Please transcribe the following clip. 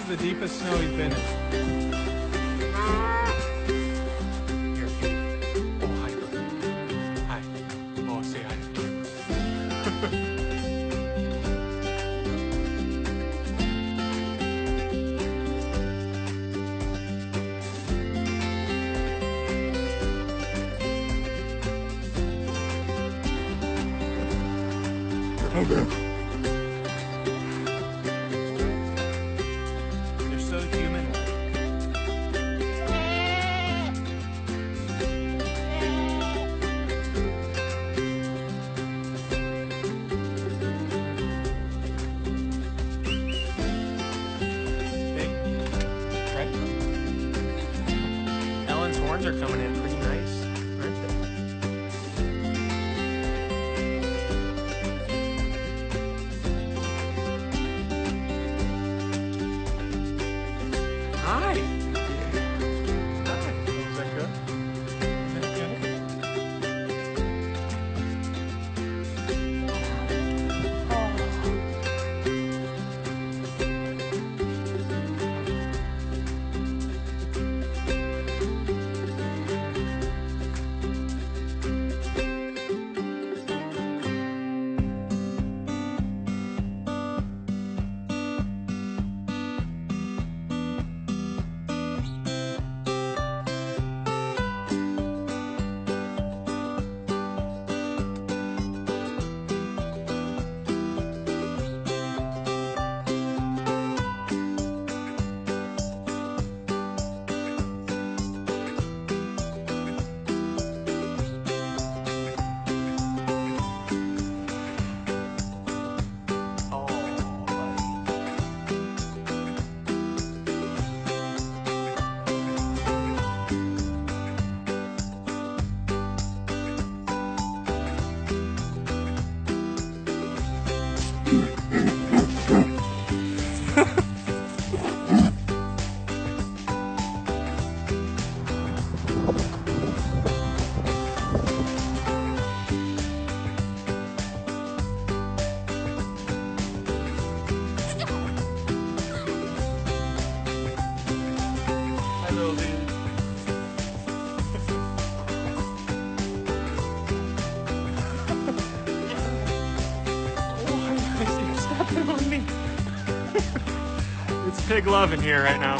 is the deepest snow he's been in. Here. Oh, hi, buddy. Hi. Oh, say hi to the camera. Okay. They're so human. Big, right? Ellen's horns are coming in pretty nice, aren't they? Hi. Hi. Is that good? Is that good? Oh, buddy. Hi, little dude. Oh, you're stepping on me. It's pig love in here right now.